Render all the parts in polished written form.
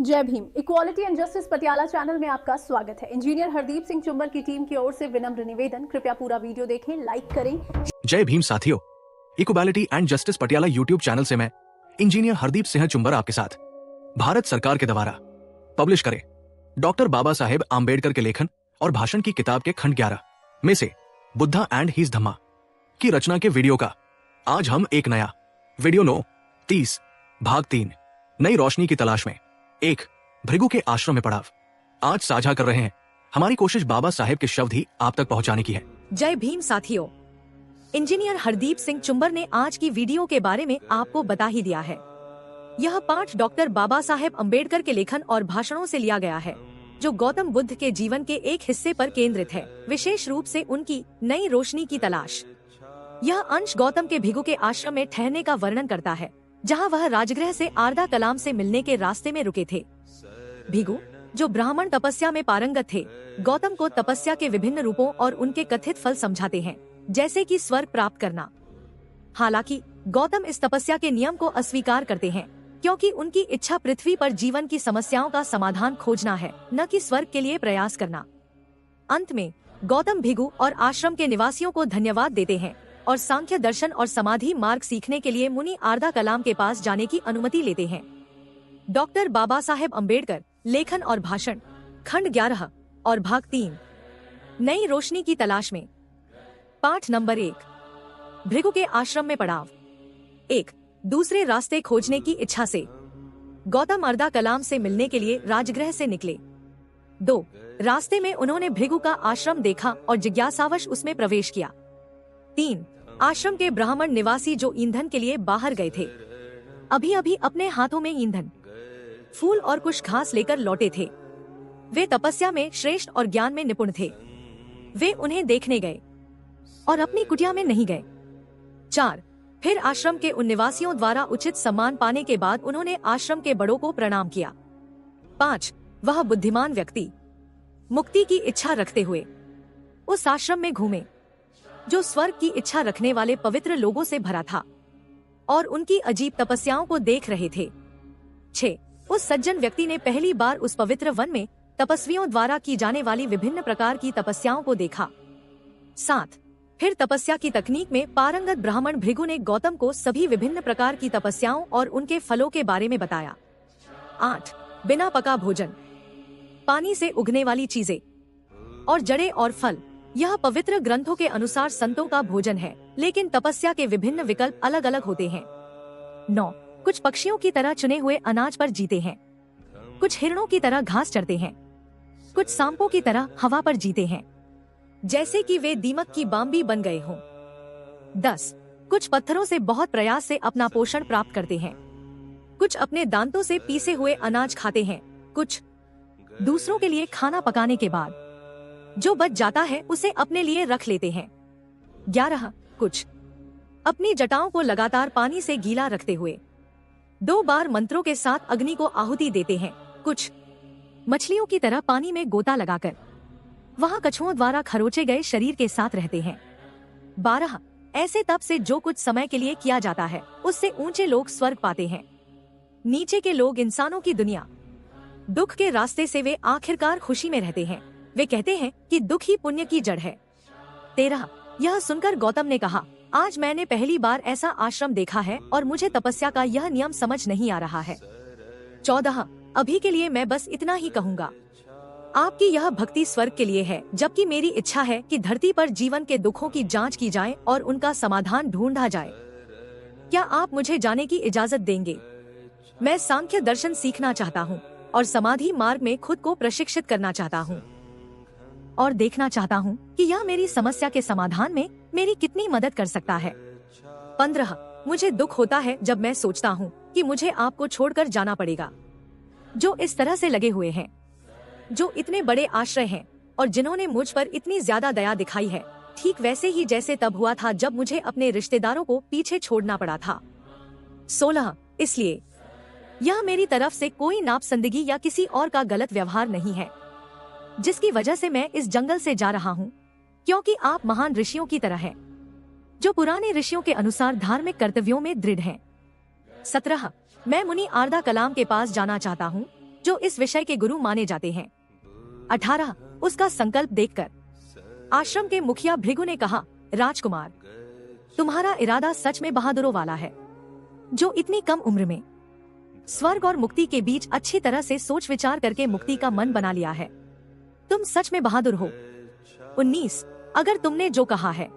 जय Bhim. Equality and justice Patiala channel में आपका स्वागत है। इंजीनियर हरदीप सिंह चुंबर की टीम की ओर से विनम्र निवेदन, कृपया पूरा वीडियो देखें, लाइक करें। जय भीम साथियों, equality and justice Patiala YouTube channel से मैं इंजीनियर हरदीप सिंह चुंबर आपके साथ भारत सरकार के द्वारा पब्लिश करे डॉक्टर बाबा साहेब आम्बेडकर के लेखन और भाषण की किताब के खंड 11 में से बुद्धा एंड हीज धम्मा की रचना के वीडियो का आज हम एक नया वीडियो 9:30 भाग 3 नई रोशनी की तलाश में एक भृगु के आश्रम में पड़ाव आज साझा कर रहे हैं। हमारी कोशिश बाबा साहेब के शब्द ही आप तक पहुंचाने की है। जय भीम साथियों, इंजीनियर हरदीप सिंह चुंबर ने आज की वीडियो के बारे में आपको बता ही दिया है। यह पाठ डॉक्टर बाबा साहेब अम्बेडकर के लेखन और भाषणों से लिया गया है, जो गौतम बुद्ध के जीवन के एक हिस्से पर केंद्रित है, विशेष रूप से उनकी नई रोशनी की तलाश। यह अंश गौतम के भृगु के आश्रम में ठहरने का वर्णन करता है, जहां वह राजगृह से आर्दा कलाम से मिलने के रास्ते में रुके थे। भृगु, जो ब्राह्मण तपस्या में पारंगत थे, गौतम को तपस्या के विभिन्न रूपों और उनके कथित फल समझाते हैं, जैसे कि स्वर्ग प्राप्त करना। हालांकि गौतम इस तपस्या के नियम को अस्वीकार करते हैं, क्योंकि उनकी इच्छा पृथ्वी पर जीवन की समस्याओं का समाधान खोजना है, न कि स्वर्ग के लिए प्रयास करना। अंत में गौतम भृगु और आश्रम के निवासियों को धन्यवाद देते हैं और सांख्य दर्शन और समाधि मार्ग सीखने के लिए मुनि आर्दा कलाम के पास जाने की अनुमति लेते हैं। डॉक्टर बाबा साहेब अम्बेडकर, लेखन और भाषण, खंड 11 और भाग 3 नई रोशनी की तलाश में। पाठ नंबर 1, भृगु के आश्रम में पड़ाव। 1. दूसरे रास्ते खोजने की इच्छा से गौतम आर्दा कलाम से मिलने के लिए राजगृह से निकले। 2. रास्ते में उन्होंने भृगु का आश्रम देखा और जिज्ञासावश उसमें प्रवेश किया। 3. आश्रम के ब्राह्मण निवासी जो ईंधन के लिए बाहर गए थे, अभी अभी अपने हाथों में ईंधन, फूल और कुछ घास लेकर लौटे थे। वे तपस्या में श्रेष्ठ और ज्ञान में निपुण थे। वे उन्हें देखने गए और अपनी कुटिया में नहीं गए। 4. फिर आश्रम के उन निवासियों द्वारा उचित सम्मान पाने के बाद उन्होंने आश्रम के बड़ों को प्रणाम किया। 5. वह बुद्धिमान व्यक्ति मुक्ति की इच्छा रखते हुए उस आश्रम में घूमे जो स्वर्ग की इच्छा रखने वाले पवित्र लोगों से भरा था, और उनकी अजीब तपस्याओं को देख रहे थे। 6. उस सज्जन व्यक्ति ने पहली बार उस पवित्र वन में तपस्वियों द्वारा की जाने वाली विभिन्न प्रकार की तपस्याओं को देखा। 7. फिर तपस्या की तकनीक में पारंगत ब्राह्मण भृगु ने गौतम को सभी विभिन्न प्रकार की तपस्याओं और उनके फलों के बारे में बताया। 8. बिना पका भोजन, पानी से उगने वाली चीजें और जड़ें और फल, यह पवित्र ग्रंथों के अनुसार संतों का भोजन है, लेकिन तपस्या के विभिन्न विकल्प अलग अलग होते हैं। 9. कुछ पक्षियों की तरह चुने हुए अनाज पर जीते हैं, कुछ हिरणों की तरह घास चरते हैं, कुछ सांपों की तरह हवा पर जीते हैं, जैसे कि वे दीमक की बाम्बी बन गए हों। 10. कुछ पत्थरों से बहुत प्रयास से अपना पोषण प्राप्त करते हैं, कुछ अपने दांतों से पीसे हुए अनाज खाते हैं, कुछ दूसरों के लिए खाना पकाने के बाद जो बच जाता है उसे अपने लिए रख लेते हैं। 11. कुछ अपनी जटाओं को लगातार पानी से गीला रखते हुए 2 बार मंत्रों के साथ अग्नि को आहुति देते हैं, कुछ मछलियों की तरह पानी में गोता लगाकर वहां कछुओं द्वारा खरोचे गए शरीर के साथ रहते हैं। 12. ऐसे तप से जो कुछ समय के लिए किया जाता है उससे ऊंचे लोग स्वर्ग पाते हैं, नीचे के लोग इंसानों की दुनिया, दुख के रास्ते से वे आखिरकार खुशी में रहते हैं। वे कहते हैं कि दुख ही पुण्य की जड़ है। 13. यह सुनकर गौतम ने कहा, आज मैंने पहली बार ऐसा आश्रम देखा है और मुझे तपस्या का यह नियम समझ नहीं आ रहा है। 14. अभी के लिए मैं बस इतना ही कहूँगा। आपकी यह भक्ति स्वर्ग के लिए है, जबकि मेरी इच्छा है कि धरती पर जीवन के दुखों की जांच की जाए और उनका समाधान ढूंढा जाए। क्या आप मुझे जाने की इजाजत देंगे? मैं सांख्य दर्शन सीखना चाहता हूँ और समाधि मार्ग में खुद को प्रशिक्षित करना चाहता हूँ और देखना चाहता हूँ कि यह मेरी समस्या के समाधान में मेरी कितनी मदद कर सकता है। 15. मुझे दुख होता है जब मैं सोचता हूँ कि मुझे आपको छोड़कर जाना पड़ेगा, जो इस तरह से लगे हुए हैं, जो इतने बड़े आश्रय हैं और जिन्होंने मुझ पर इतनी ज्यादा दया दिखाई है, ठीक वैसे ही जैसे तब हुआ था जब मुझे अपने रिश्तेदारों को पीछे छोड़ना पड़ा था। 16. इसलिए यह मेरी तरफ से कोई नापसंदगी या किसी और का गलत व्यवहार नहीं है, जिसकी वजह से मैं इस जंगल से जा रहा हूँ, क्योंकि आप महान ऋषियों की तरह हैं, जो पुराने ऋषियों के अनुसार धार्मिक कर्तव्यों में दृढ़ हैं। 17. मैं मुनि आर्दा कलाम के पास जाना चाहता हूँ, जो इस विषय के गुरु माने जाते हैं। 18 उसका संकल्प देखकर आश्रम के मुखिया भृगु ने कहा, राजकुमार, तुम्हारा इरादा सच में बहादुरों वाला है, जो इतनी कम उम्र में स्वर्ग और मुक्ति के बीच अच्छी तरह से सोच विचार करके मुक्ति का मन बना लिया है। तुम सच में बहादुर हो। 19 अगर तुमने जो कहा है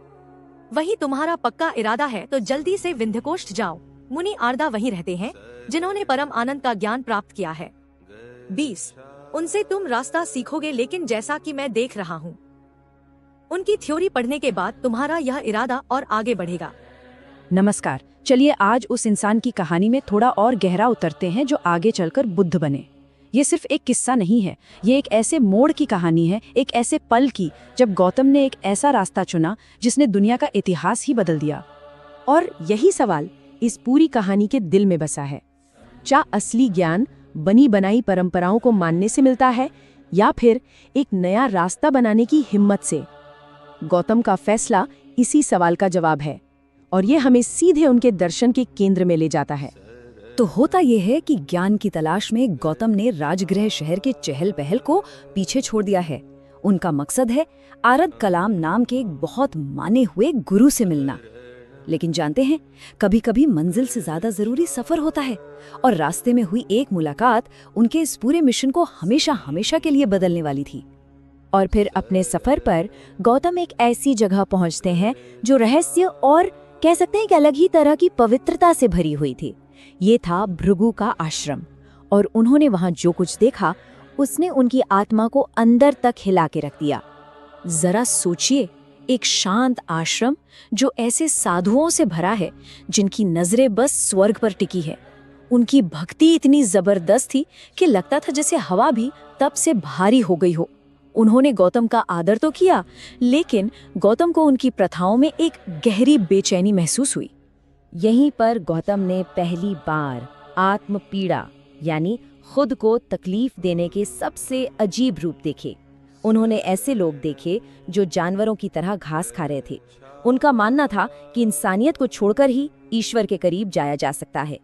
वही तुम्हारा पक्का इरादा है तो जल्दी से विंध्यकोष्ठ जाओ। मुनि आर्दा वहीं रहते हैं जिन्होंने परम आनंद का ज्ञान प्राप्त किया है। 20 उनसे तुम रास्ता सीखोगे, लेकिन जैसा कि मैं देख रहा हूँ उनकी थ्योरी पढ़ने के बाद तुम्हारा यह इरादा और आगे बढ़ेगा। नमस्कार, चलिए आज उस इंसान की कहानी में थोड़ा और गहरा उतरते हैं जो आगे चलकर बुद्ध बने। ये सिर्फ एक किस्सा नहीं है, ये एक ऐसे मोड़ की कहानी है, एक ऐसे पल की जब गौतम ने एक ऐसा रास्ता चुना जिसने दुनिया का इतिहास ही बदल दिया। और यही सवाल इस पूरी कहानी के दिल में बसा है। क्या असली ज्ञान बनी बनाई परंपराओं को मानने से मिलता है या फिर एक नया रास्ता बनाने की हिम्मत से? गौतम का फैसला इसी सवाल का जवाब है और ये हमें सीधे उनके दर्शन के केंद्र में ले जाता है। तो होता यह है कि ज्ञान की तलाश में गौतम ने राजगृह शहर के चहल पहल को पीछे छोड़ दिया है। उनका मकसद है आरद कलाम नाम के एक बहुत माने हुए गुरु से मिलना। लेकिन जानते हैं, कभी कभी मंजिल से ज्यादा जरूरी सफर होता है और रास्ते में हुई एक मुलाकात उनके इस पूरे मिशन को हमेशा हमेशा के लिए बदलने वाली थी। और फिर अपने सफर पर गौतम एक ऐसी जगह पहुंचते हैं जो रहस्य और कह सकते हैं कि अलग ही तरह की पवित्रता से भरी हुई थी। ये था भृगु का आश्रम और उन्होंने वहां जो कुछ देखा उसने उनकी आत्मा को अंदर तक हिला के रख दिया। जरा सोचिए, एक शांत आश्रम जो ऐसे साधुओं से भरा है जिनकी नजरें बस स्वर्ग पर टिकी है। उनकी भक्ति इतनी जबरदस्त थी कि लगता था जैसे हवा भी तब से भारी हो गई हो। उन्होंने गौतम का आदर तो किया, लेकिन गौतम को उनकी प्रथाओं में एक गहरी बेचैनी महसूस हुई। यहीं पर गौतम ने पहली बार आत्म पीड़ा यानी खुद को तकलीफ देने के सबसे अजीब रूप देखे। उन्होंने ऐसे लोग देखे जो जानवरों की तरह घास खा रहे थे। उनका मानना था कि इंसानियत को छोड़कर ही ईश्वर के करीब जाया जा सकता है।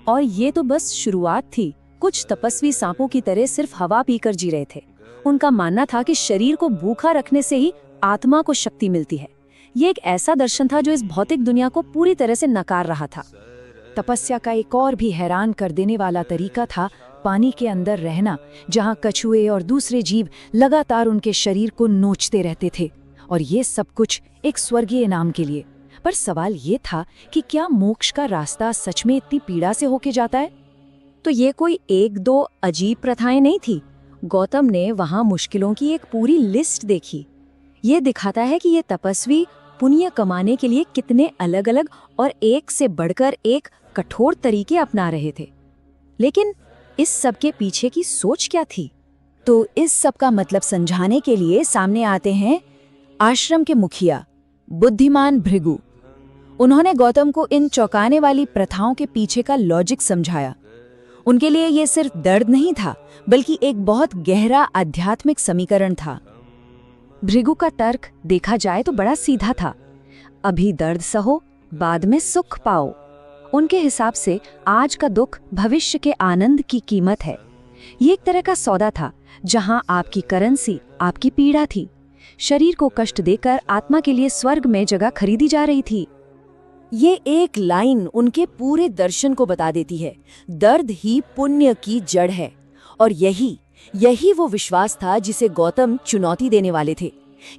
और ये तो बस शुरुआत थी। कुछ तपस्वी सांपों की तरह सिर्फ हवा पीकर जी रहे थे। उनका मानना था कि शरीर को भूखा रखने से ही आत्मा को शक्ति मिलती है। ये एक ऐसा दर्शन था जो इस भौतिक दुनिया को पूरी तरह से नकार रहा था। तपस्या का एक और भी हैरान कर देने वाला तरीका था पानी के अंदर रहना, जहां कछुए और दूसरे जीव लगातार उनके शरीर को नोचते रहते थे, और ये सब कुछ एक स्वर्गीय इनाम के लिए। पर सवाल ये था कि क्या मोक्ष का रास्ता सच में इतनी पीड़ा से होके जाता है? तो ये कोई एक दो अजीब प्रथाएं नहीं थी। गौतम ने वहां मुश्किलों की एक पूरी लिस्ट देखी। ये दिखाता है कि ये तपस्वी पुण्य कमाने के लिए कितने अलग अलग और एक से बढ़कर एक कठोर तरीके अपना रहे थे। लेकिन इस सब के पीछे की सोच क्या थी? तो इस सब का मतलब समझाने के लिए सामने आते हैं आश्रम के मुखिया बुद्धिमान भृगु। उन्होंने गौतम को इन चौंकाने वाली प्रथाओं के पीछे का लॉजिक समझाया। उनके लिए ये सिर्फ दर्द नहीं था, बल्कि एक बहुत गहरा आध्यात्मिक समीकरण था। भृगु का तर्क देखा जाए तो बड़ा सीधा था। अभी दर्द सहो, बाद में सुख पाओ। उनके हिसाब से आज का दुख भविष्य के आनंद की कीमत है। ये एक तरह का सौदा था जहां आपकी करेंसी आपकी पीड़ा थी। शरीर को कष्ट देकर आत्मा के लिए स्वर्ग में जगह खरीदी जा रही थी। ये एक लाइन उनके पूरे दर्शन को बता देती है। दर्द ही पुण्य की जड़ है। और यही वो विश्वास था जिसे गौतम चुनौती देने वाले थे।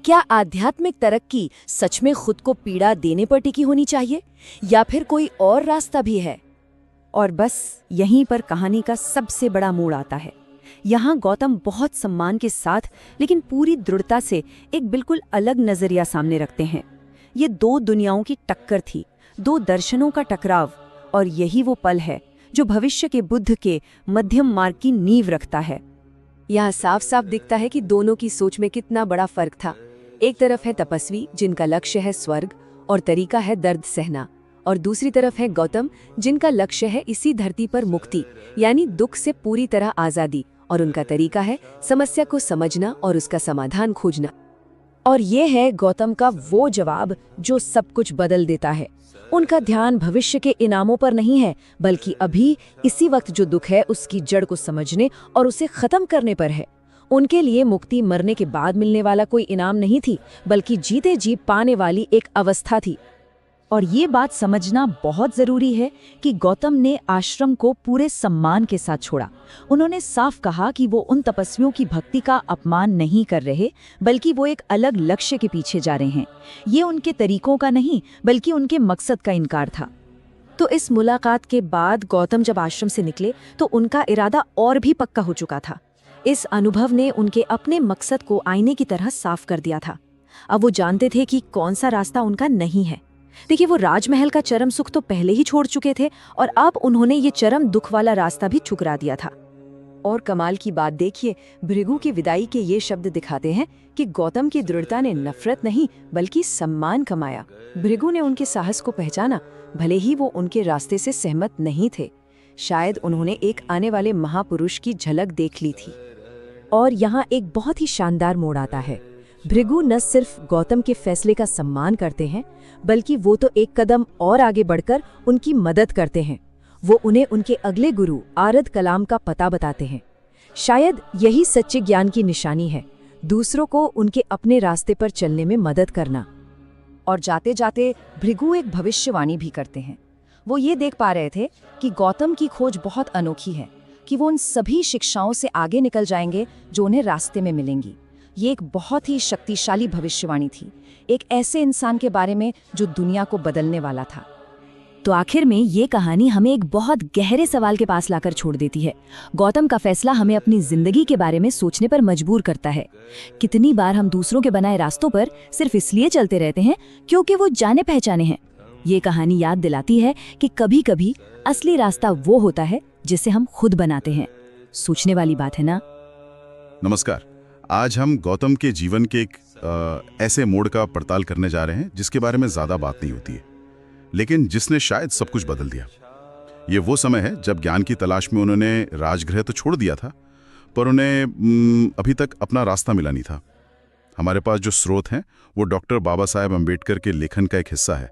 क्या आध्यात्मिक तरक्की सच में खुद को पीड़ा देने पर टिकी होनी चाहिए, या फिर कोई और रास्ता भी है? और बस यहीं पर कहानी का सबसे बड़ा मोड़ आता है। यहाँ गौतम बहुत सम्मान के साथ लेकिन पूरी दृढ़ता से एक बिल्कुल अलग नजरिया सामने रखते हैं। ये दो दुनियाओं की टक्कर थी, दो दर्शनों का टकराव, और यही वो पल है जो भविष्य के बुद्ध के मध्यम मार्ग की नींव रखता है। यहाँ साफ साफ दिखता है कि दोनों की सोच में कितना बड़ा फर्क था। एक तरफ है तपस्वी जिनका लक्ष्य है स्वर्ग और तरीका है दर्द सहना, और दूसरी तरफ है गौतम जिनका लक्ष्य है इसी धरती पर मुक्ति यानी दुख से पूरी तरह आजादी, और उनका तरीका है समस्या को समझना और उसका समाधान खोजना। और ये है गौतम का वो जवाब जो सब कुछ बदल देता है। उनका ध्यान भविष्य के इनामों पर नहीं है, बल्कि अभी इसी वक्त जो दुख है उसकी जड़ को समझने और उसे खत्म करने पर है। उनके लिए मुक्ति मरने के बाद मिलने वाला कोई इनाम नहीं थी, बल्कि जीते जी पाने वाली एक अवस्था थी। और ये बात समझना बहुत जरूरी है कि गौतम ने आश्रम को पूरे सम्मान के साथ छोड़ा। उन्होंने साफ कहा कि वो उन तपस्वियों की भक्ति का अपमान नहीं कर रहे, बल्कि वो एक अलग लक्ष्य के पीछे जा रहे हैं। ये उनके तरीकों का नहीं, बल्कि उनके मकसद का इनकार था। तो इस मुलाकात के बाद गौतम जब आश्रम से निकले तो उनका इरादा और भी पक्का हो चुका था। इस अनुभव ने उनके अपने मकसद को आईने की तरह साफ कर दिया था। अब वो जानते थे कि कौन सा रास्ता उनका नहीं है। देखिए, वो राजमहल का चरम सुख तो पहले ही छोड़ चुके थे और अब उन्होंने ये चरम दुख वाला रास्ता भी ठुकरा दिया था। और कमाल की बात देखिए, भृगु की विदाई के ये शब्द दिखाते हैं कि गौतम की दृढ़ता ने नफरत नहीं बल्कि सम्मान कमाया। भृगु ने उनके साहस को पहचाना, भले ही वो उनके रास्ते से सहमत नहीं थे। शायद उन्होंने एक आने वाले महापुरुष की झलक देख ली थी। और यहाँ एक बहुत ही शानदार मोड़ आता है। भृगु न सिर्फ गौतम के फैसले का सम्मान करते हैं, बल्कि वो तो एक कदम और आगे बढ़कर उनकी मदद करते हैं। वो उन्हें उनके अगले गुरु आरद कलाम का पता बताते हैं। शायद यही सच्चे ज्ञान की निशानी है, दूसरों को उनके अपने रास्ते पर चलने में मदद करना। और जाते जाते भृगु एक भविष्यवाणी भी करते हैं। वो ये देख पा रहे थे कि गौतम की खोज बहुत अनोखी है, कि वो उन सभी शिक्षाओं से आगे निकल जाएंगे जो उन्हें रास्ते में मिलेंगी। ये एक बहुत ही शक्तिशाली भविष्यवाणी थी, एक ऐसे इंसान के बारे में जो दुनिया को बदलने वाला था। तो आखिर में ये कहानी हमें एक बहुत गहरे सवाल के पास लाकर छोड़ देती है। गौतम का फैसला हमें अपनी जिंदगी के बारे में सोचने पर मजबूर करता है। कितनी बार हम दूसरों के बनाए रास्तों पर सिर्फ इसलिए चलते रहते हैं क्योंकि वो जाने पहचाने हैं। ये कहानी याद दिलाती है कि कभी कभी असली रास्ता वो होता है जिसे हम खुद बनाते हैं। सोचने वाली बात है ना। नमस्कार। आज हम गौतम के जीवन के एक ऐसे मोड़ का पड़ताल करने जा रहे हैं जिसके बारे में ज्यादा बात नहीं होती है, लेकिन जिसने शायद सब कुछ बदल दिया। ये वो समय है जब ज्ञान की तलाश में उन्होंने राजगृह तो छोड़ दिया था, पर उन्हें अभी तक अपना रास्ता मिला नहीं था। हमारे पास जो स्रोत हैं वो डॉक्टर बाबा साहेब अम्बेडकर के लेखन का एक हिस्सा है,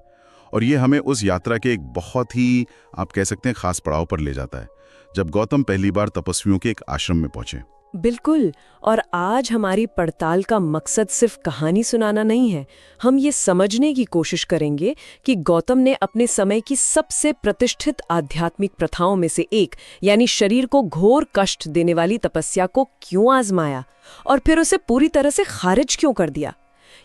और ये हमें उस यात्रा के एक बहुत ही, आप कह सकते हैं, खास पड़ाव पर ले जाता है, जब गौतम पहली बार तपस्वियों के एक आश्रम में पहुंचे। बिल्कुल। और आज हमारी पड़ताल का मकसद सिर्फ कहानी सुनाना नहीं है। हम ये समझने की कोशिश करेंगे कि गौतम ने अपने समय की सबसे प्रतिष्ठित आध्यात्मिक प्रथाओं में से एक, यानी शरीर को घोर कष्ट देने वाली तपस्या को क्यों आजमाया और फिर उसे पूरी तरह से खारिज क्यों कर दिया।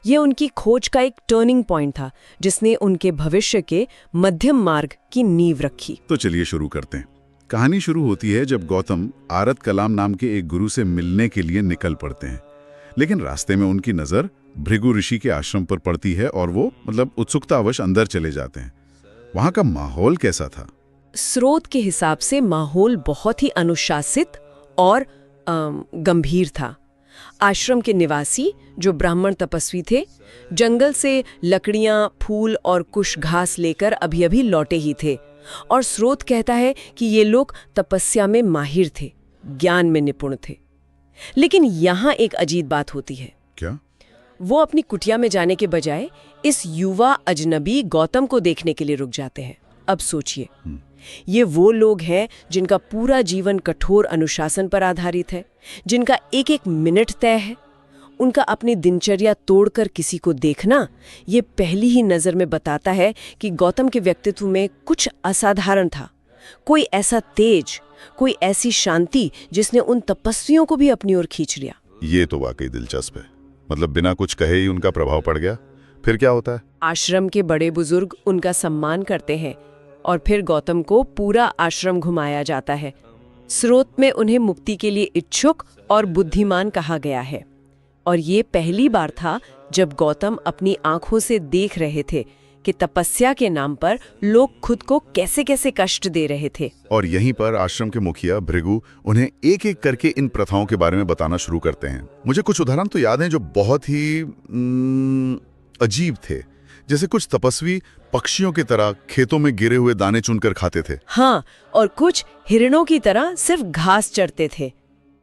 ये उनकी खोज का एक टर्निंग पॉइंट था जिसने उनके भविष्य के मध्यम मार्ग की नींव रखी। तो चलिए शुरू करते हैं। कहानी शुरू होती है जब गौतम आरद कलाम नाम के एक गुरु से मिलने के लिए निकल पड़ते हैं, लेकिन रास्ते में उनकी नज़र भृगु ऋषि के आश्रम पर पड़ती है और वो उत्सुकतावश अंदर चले जाते हैं। वहाँ का माहौल कैसा था? स्रोत के हिसाब से माहौल बहुत ही अनुशासित और गंभीर था। आश्रम के निवासी, जो ब्राह्मण तपस्वी थे, जंगल से लकड़ियां, फूल और कुछ घास लेकर अभी अभी लौटे ही थे, और स्रोत कहता है कि ये लोग तपस्या में माहिर थे, ज्ञान में निपुण थे। लेकिन यहाँ एक अजीब बात होती है। क्या? वो अपनी कुटिया में जाने के बजाय इस युवा अजनबी गौतम को देखने के लिए रुक जाते हैं। अब सोचिए, ये वो लोग हैं जिनका पूरा जीवन कठोर अनुशासन पर आधारित है, जिनका एक एक मिनट तय है। उनका अपनी दिनचर्या तोड़कर किसी को देखना, ये पहली ही नज़र में बताता है कि गौतम के व्यक्तित्व में कुछ असाधारण था। कोई ऐसा तेज, कोई ऐसी शांति जिसने उन तपस्वियों को भी अपनी ओर खींच लिया। ये तो वाकई दिलचस्प है। मतलब बिना कुछ कहे ही उनका प्रभाव पड़ गया। फिर क्या होता है? आश्रम के बड़े बुजुर्ग उनका सम्मान करते हैं और फिर गौतम को पूरा आश्रम घुमाया जाता है। स्रोत में उन्हें मुक्ति के लिए इच्छुक और बुद्धिमान कहा गया है, और ये पहली बार था जब गौतम अपनी आंखों से देख रहे थे कि तपस्या के नाम पर लोग खुद को कैसे कैसे कष्ट दे रहे थे। और यहीं पर आश्रम के मुखिया भृगु उन्हें एक एक करके इन प्रथाओं के बारे में बताना शुरू करते हैं। मुझे कुछ उदाहरण तो याद हैं जो बहुत ही अजीब थे। जैसे कुछ तपस्वी पक्षियों की तरह खेतों में गिरे हुए दाने चुनकर खाते थे। हाँ, और कुछ हिरणों की तरह सिर्फ घास चरते थे।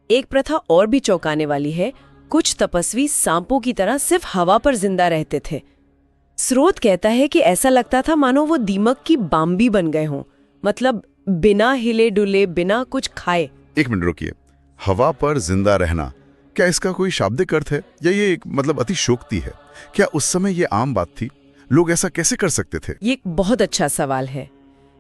एक प्रथा और भी चौंकाने वाली है। कुछ तपस्वी सांपों की तरह सिर्फ हवा पर जिंदा रहते थे। स्रोत कहता है कि ऐसा लगता था मानो वो दीमक की बाम्बी बन गए हों, मतलब बिना हिले डुले, बिना कुछ खाए। एक मिनट रुकिए, हवा पर जिंदा रहना, क्या इसका कोई शाब्दिक अर्थ है या ये एक मतलब अतिशयोक्ति है? क्या उस समय ये आम बात थी? लोग ऐसा कैसे कर सकते थे? ये एक बहुत अच्छा सवाल है।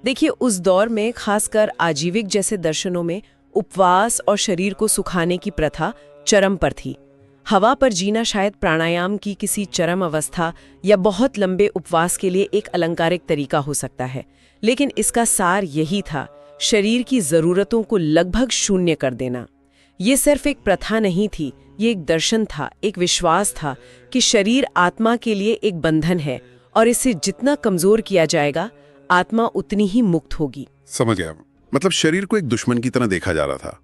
देखिए, उस दौर में खासकर आजीविक जैसे दर्शनों में उपवास और शरीर को सुखाने की प्रथा चरम पर थी। हवा पर जीना शायद प्राणायाम की किसी चरम अवस्था या बहुत लंबे उपवास के लिए एक अलंकारिक तरीका हो सकता है, लेकिन इसका सार यही था, शरीर की जरूरतों को लगभग शून्य कर देना। ये सिर्फ एक प्रथा नहीं थी, ये एक दर्शन था, एक विश्वास था कि शरीर आत्मा के लिए एक बंधन है और इसे जितना कमजोर किया जाएगा, आत्मा उतनी ही मुक्त होगी। समझ गया, मतलब शरीर को एक दुश्मन की तरह देखा जा रहा था।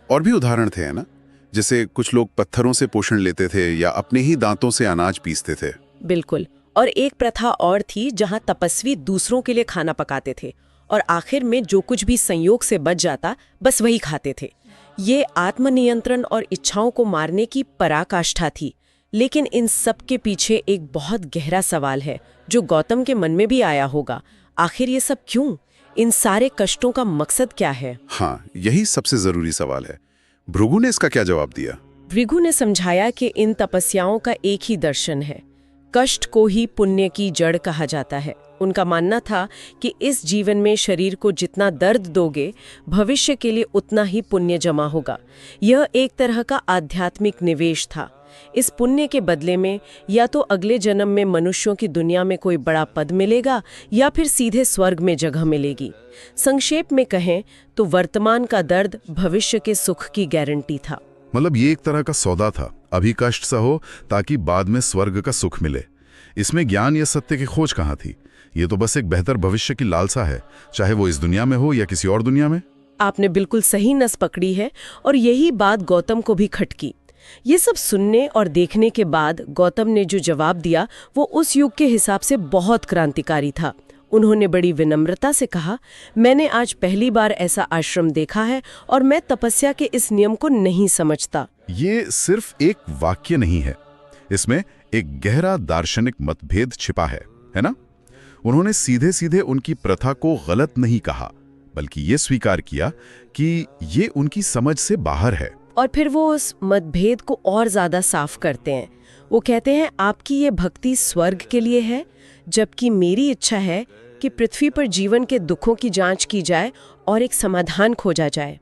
और भी उदाहरण थे, है ना? जैसे कुछ लोग पत्थरों से पोषण लेते थे या अपने ही दांतों से अनाज पीसते थे। बिल्कुल। और एक प्रथा और थी जहां तपस्वी दूसरों के लिए खाना पकाते थे और आखिर में जो कुछ भी संयोग से बच जाता बस वही खाते थे। ये आत्मनियंत्रण और इच्छाओं को मारने की पराकाष्ठा थी। लेकिन इन सब के पीछे एक बहुत गहरा सवाल है जो गौतम के मन में भी आया होगा। आखिर ये सब क्यों? इन सारे कष्टों का मकसद क्या है? हाँ, यही सबसे जरूरी सवाल है। भृगु ने इसका क्या जवाब दिया? भृगु ने समझाया कि इन तपस्याओं का एक ही दर्शन है, कष्ट को ही पुण्य की जड़ कहा जाता है। उनका मानना था कि इस जीवन में शरीर को जितना दर्द दोगे, भविष्य के लिए उतना ही पुण्य जमा होगा। यह एक तरह का आध्यात्मिक निवेश था। इस पुण्य के बदले में या तो अगले जन्म में मनुष्यों की दुनिया में कोई बड़ा पद मिलेगा या फिर सीधे स्वर्ग में जगह मिलेगी। संक्षेप में कहें तो वर्तमान का दर्द भविष्य के सुख की गारंटी था। मतलब ये एक तरह का सौदा था, अभी कष्ट सहो ताकि बाद में स्वर्ग का सुख मिले। इसमें ज्ञान या सत्य की खोज कहाँ थी? ये तो बस एक बेहतर भविष्य की लालसा है, चाहे वो इस दुनिया में हो या किसी और दुनिया में। आपने बिल्कुल सही नस पकड़ी है और यही बात गौतम को भी खटकी। ये सब सुनने और देखने के बाद गौतम ने जो जवाब दिया वो उस युग के हिसाब से बहुत क्रांतिकारी था। उन्होंने बड़ी विनम्रता से कहा, मैंने आज पहली बार ऐसा आश्रम देखा है और मैं तपस्या के इस नियम को नहीं समझता। ये सिर्फ एक वाक्य नहीं है, इसमें एक गहरा दार्शनिक मतभेद छिपा है ना? उन्होंने सीधे सीधे उनकी प्रथा को गलत नहीं कहा, बल्कि ये स्वीकार किया कि ये उनकी समझ से बाहर है। और फिर वो उस मतभेद को और ज्यादा साफ करते हैं। वो कहते हैं, आपकी ये भक्ति स्वर्ग के लिए है, जबकि मेरी इच्छा है कि पृथ्वी पर जीवन के दुखों की जांच की जाए और एक समाधान खोजा जाए।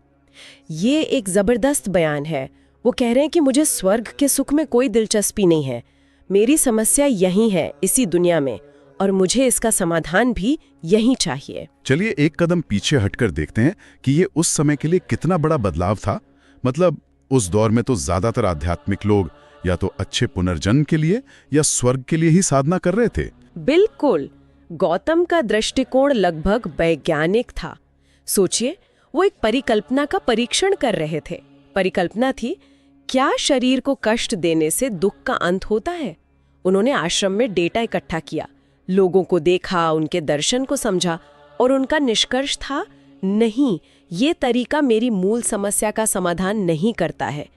ये एक जबरदस्त बयान है। वो कह रहे हैं कि मुझे स्वर्ग के सुख में कोई दिलचस्पी नहीं है, मेरी समस्या यही है, इसी दुनिया में, और मुझे इसका समाधान भी यही चाहिए। चलिए एक कदम पीछे हटकर देखते हैं कि ये उस समय के लिए कितना बड़ा बदलाव था। मतलब उस दौर में तो ज्यादातर आध्यात्मिक लोग या तो अच्छे पुनर्जन्म के लिए या स्वर्ग के लिए ही साधना कर रहे थे। बिल्कुल, गौतम का दृष्टिकोण लगभग वैज्ञानिक था। सोचिए, वो एक परिकल्पना का परीक्षण कर रहे थे। परिकल्पना थी, क्या शरीर को कष्ट देने से दुख का अंत होता है? उन्होंने आश्रम में डेटा इकट्ठा किया, लोगों को देखा, उनके दर्शन को समझा और उनका निष्कर्ष था, नहीं, ये तरीका मेरी मूल समस्या का समाधान नहीं करता है।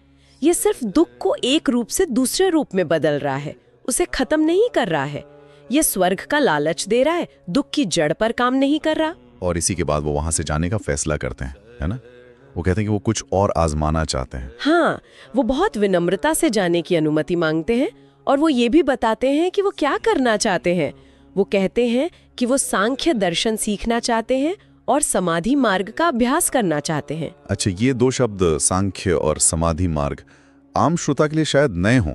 ये सिर्फ दुख को एक रूप से दूसरे रूप में बदल रहा है, उसे खत्म नहीं कर रहा है। ये स्वर्ग का लालच दे रहा है, दुख की जड़ पर काम नहीं कर रहा। और इसी के बाद वो वहां से जाने का फैसला करते हैं, है ना? वो कहते हैं कि वो कुछ और आजमाना चाहते हैं। हाँ, वो बहुत विनम्रता से जाने की अनुमति मांगते हैं और वो ये भी बताते हैं कि वो क्या करना चाहते हैं। वो कहते हैं कि वो सांख्य दर्शन सीखना चाहते हैं और समाधि मार्ग का अभ्यास करना चाहते हैं। अच्छा, ये दो शब्द सांख्य और समाधि मार्ग आम श्रोता के लिए शायद नए हों।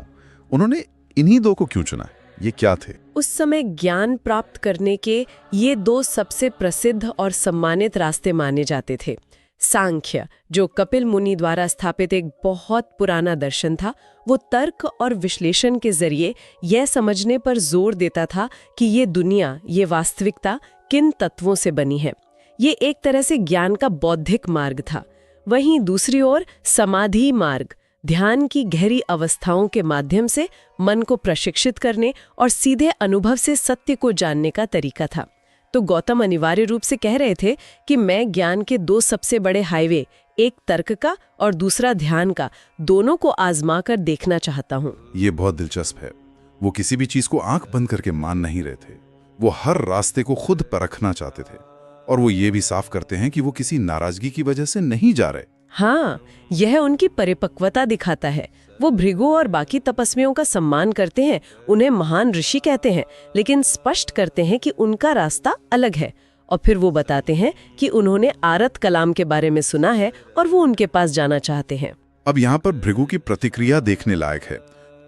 उन्होंने इन्हीं दो को क्यों चुना? ये क्या थे? उस समय ज्ञान प्राप्त करने के ये दो सबसे प्रसिद्ध और सम्मानित रास्ते माने जाते थे। सांख्य, जो कपिल मुनि द्वारा स्थापित एक बहुत पुराना दर्शन था, वो तर्क और विश्लेषण के जरिए यह समझने पर जोर देता था कि ये दुनिया, ये वास्तविकता किन तत्वों से बनी है। ये एक तरह से ज्ञान का बौद्धिक मार्ग था। वहीं दूसरी ओर समाधि मार्ग, ध्यान की गहरी अवस्थाओं के माध्यम से मन को प्रशिक्षित करने और सीधे अनुभव से सत्य को जानने का तरीका था। तो गौतम अनिवार्य रूप से कह रहे थे कि मैं ज्ञान के दो सबसे बड़े हाईवे, एक तर्क का और दूसरा ध्यान का, दोनों को आजमा कर देखना चाहता हूँ। ये बहुत दिलचस्प है। वो किसी भी चीज को आंख बंद करके मान नहीं रहे थे। वो हर रास्ते को खुद परखना चाहते थे और वो ये भी साफ करते हैं कि वो किसी नाराजगी की वजह से नहीं जा रहे। हाँ, यह उनकी परिपक्वता दिखाता है। वो भृगु और बाकी तपस्वियों का सम्मान करते हैं, उन्हें महान ऋषि कहते हैं, लेकिन स्पष्ट करते हैं कि उनका रास्ता अलग है। और फिर वो बताते हैं कि उन्होंने आरत कलाम के बारे में सुना है और वो उनके पास जाना चाहते हैं। अब यहाँ पर भृगु की प्रतिक्रिया देखने लायक है।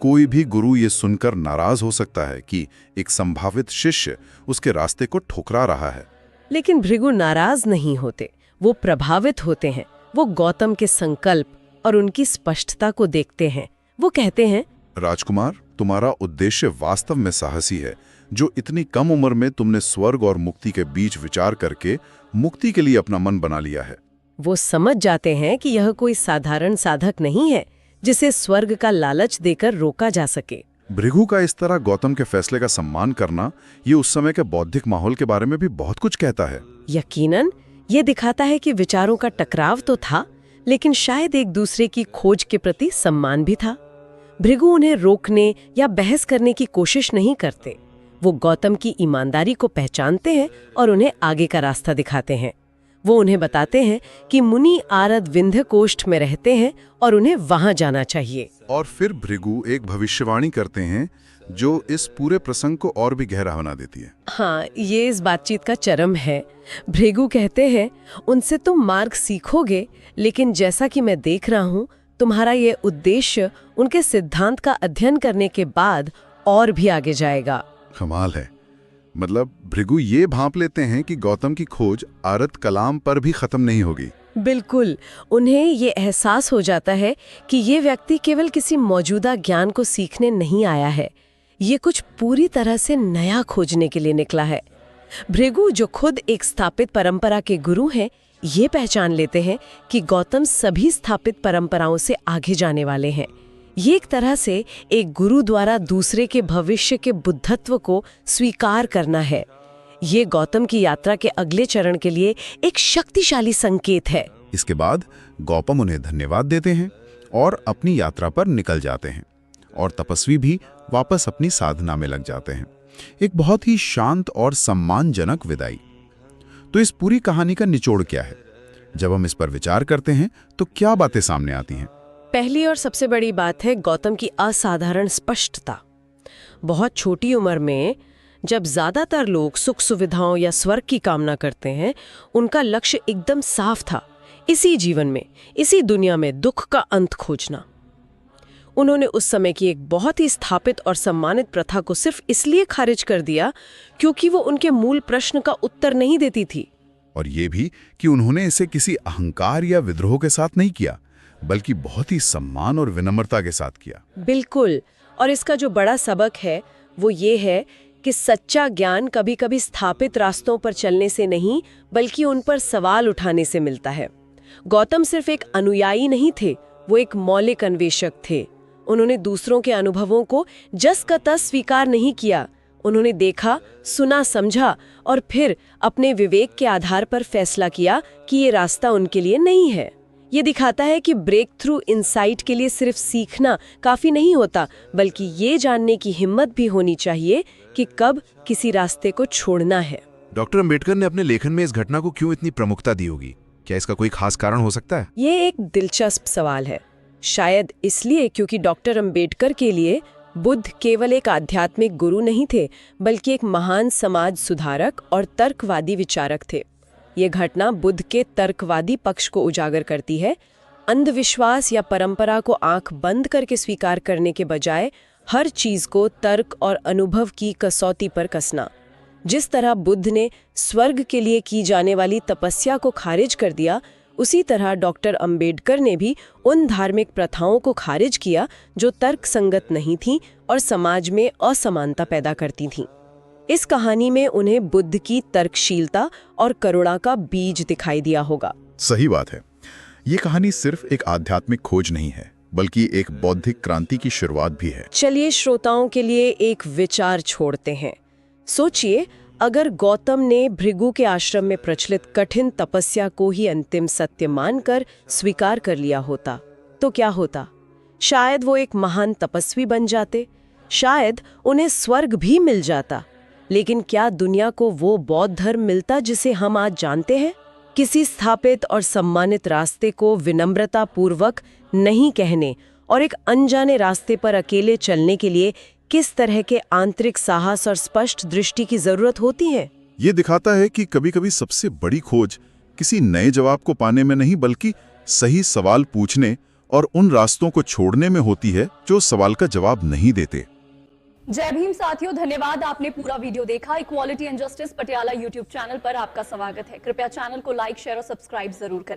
कोई भी गुरु ये सुनकर नाराज हो सकता है कि एक संभावित शिष्य उसके रास्ते को ठुकरा रहा है, लेकिन भृगु नाराज नहीं होते, वो प्रभावित होते हैं। वो गौतम के संकल्प और उनकी स्पष्टता को देखते हैं। वो कहते हैं, राजकुमार, तुम्हारा उद्देश्य वास्तव में साहसी है। जो इतनी कम उम्र में तुमने स्वर्ग और मुक्ति के बीच विचार करके मुक्ति के लिए अपना मन बना लिया है। वो समझ जाते हैं कि यह कोई साधारण साधक नहीं है जिसे स्वर्ग का लालच देकर रोका जा सके। भृगु का इस तरह गौतम के फैसले का सम्मान करना, ये उस समय के बौद्धिक माहौल के बारे में भी बहुत कुछ कहता है। यकीनन ये दिखाता है कि विचारों का टकराव तो था, लेकिन शायद एक दूसरे की खोज के प्रति सम्मान भी था। भृगु उन्हें रोकने या बहस करने की कोशिश नहीं करते। वो गौतम की ईमानदारी को पहचानते हैं और उन्हें आगे का रास्ता दिखाते हैं। वो उन्हें बताते हैं कि मुनि आरद विंध्य कोष्ठ में रहते हैं और उन्हें वहां जाना चाहिए। और फिर भृगु एक भविष्यवाणी करते हैं जो इस पूरे प्रसंग को और भी गहरा बना देती है। हाँ, ये इस बातचीत का चरम है। भृगु कहते हैं, उनसे तुम मार्ग सीखोगे, लेकिन जैसा कि मैं देख रहा हूँ, तुम्हारा ये उद्देश्य उनके सिद्धांत का अध्ययन करने के बाद और भी आगे जाएगा। कमाल है। मतलब भृगु ये भांप लेते हैं कि गौतम की खोज आरत कलाम पर भी खत्म नहीं होगी। बिल्कुल, उन्हें ये एहसास हो जाता है कि ये व्यक्ति केवल किसी मौजूदा ज्ञान को सीखने नहीं आया है, ये कुछ पूरी तरह से नया खोजने के लिए निकला है। भृगु, जो खुद एक स्थापित परंपरा के गुरु हैं, ये पहचान लेते हैं कि गौतम सभी स्थापित परंपराओं से आगे जाने वाले हैं। ये एक तरह से एक गुरु द्वारा दूसरे के भविष्य के बुद्धत्व को स्वीकार करना है। ये गौतम की यात्रा के अगले चरण के लिए एक शक्तिशाली संकेत है। इसके बाद गौतम उन्हें धन्यवाद देते हैं और अपनी यात्रा पर निकल जाते हैं और तपस्वी भी वापस अपनी साधना में लग जाते हैं। एक बहुत ही शांत और सम्मानजनक विदाई। तो इस पूरी कहानी का निचोड़ क्या है? जब हम इस पर विचार करते हैं तो क्या बातें सामने आती हैं? पहली और सबसे बड़ी बात है गौतम की असाधारण स्पष्टता। बहुत छोटी उम्र में जब ज्यादातर लोग सुख सुविधाओं या स्वर्ग की कामना करते हैं, उनका लक्ष्य एकदम साफ था, इसी जीवन में, इसी दुनिया में दुख का अंत खोजना। उन्होंने उस समय की एक बहुत ही स्थापित और सम्मानित प्रथा को सिर्फ इसलिए खारिज कर दिया क्योंकि वो उनके मूल प्रश्न का उत्तर नहीं देती थी। और ये भी कि उन्होंने इसे किसी अहंकार या विद्रोह के साथ नहीं किया, बल्कि बहुत ही सम्मान और विनम्रता के साथ किया। बिल्कुल, और इसका जो बड़ा सबक है वो ये है कि सच्चा ज्ञान कभी कभी स्थापित रास्तों पर चलने से नहीं, बल्कि उन पर सवाल उठाने से मिलता है। गौतम सिर्फ एक अनुयायी नहीं थे, वो एक मौलिक अन्वेषक थे। उन्होंने दूसरों के अनुभवों को जस का तस स्वीकार नहीं किया। उन्होंने देखा, सुना, समझा और फिर अपने विवेक के आधार पर फैसला किया कि ये रास्ता उनके लिए नहीं है। ये दिखाता है कि ब्रेक थ्रू इंसाइट के लिए सिर्फ सीखना काफी नहीं होता, बल्कि ये जानने की हिम्मत भी होनी चाहिए कि कब किसी रास्ते को छोड़ना है। डॉक्टर अंबेडकर ने अपने लेखन में इस घटना को क्यों इतनी प्रमुखता दी होगी? क्या इसका कोई खास कारण हो सकता है? ये एक दिलचस्प सवाल है। शायद इसलिए क्योंकि डॉक्टर अंबेडकर के लिए बुद्ध केवल एक आध्यात्मिक गुरु नहीं थे, बल्कि एक महान समाज सुधारक और तर्कवादी विचारक थे। ये घटना बुद्ध के तर्कवादी पक्ष को उजागर करती है। अंधविश्वास या परंपरा को आंख बंद करके स्वीकार करने के बजाय हर चीज को तर्क और अनुभव की कसौटी पर कसना। जिस तरह बुद्ध ने स्वर्ग के लिए की जाने वाली तपस्या को खारिज कर दिया, उसी तरह डॉक्टर अंबेडकर ने भी उन धार्मिक प्रथाओं को खारिज किया जो तर्क संगत नहीं थीं और समाज में असमानता पैदा करती थीं। इस कहानी में उन्हें बुद्ध की तर्कशीलता और करुणा का बीज दिखाई दिया होगा। सही बात है। ये कहानी सिर्फ एक आध्यात्मिक खोज नहीं है, बल्कि एक बौद्धिक क्रांति की शुरुआत भी है। चलिए श्रोताओं के लिए एक विचार छोड़ते हैं। सोचिए, अगर गौतम ने भृगु के आश्रम में प्रचलित कठिन तपस्या को ही अंतिम सत्य मानकर स्वीकार कर लिया होता, तो क्या होता? शायद वो एक महान तपस्वी बन जाते, शायद उन्हें स्वर्ग भी मिल जाता। लेकिन क्या दुनिया को वो बौद्ध धर्म मिलता जिसे हम आज जानते हैं? किसी स्थापित और सम्मानित रास्ते को विनम्रता पूर्वक नहीं कहने और एक अनजाने रास्ते पर अकेले चलने के लिए किस तरह के आंतरिक साहस और स्पष्ट दृष्टि की जरूरत होती है? ये दिखाता है कि कभी-कभी सबसे बड़ी खोज किसी नए जवाब को पाने में नहीं, बल्कि सही सवाल पूछने और उन रास्तों को छोड़ने में होती है जो सवाल का जवाब नहीं देते। जय भीम साथियों, धन्यवाद आपने पूरा वीडियो देखा। Equality and justice Patiala YouTube channel पर आपका स्वागत है। कृपया चैनल को लाइक, शेयर और सब्सक्राइब जरूर करें।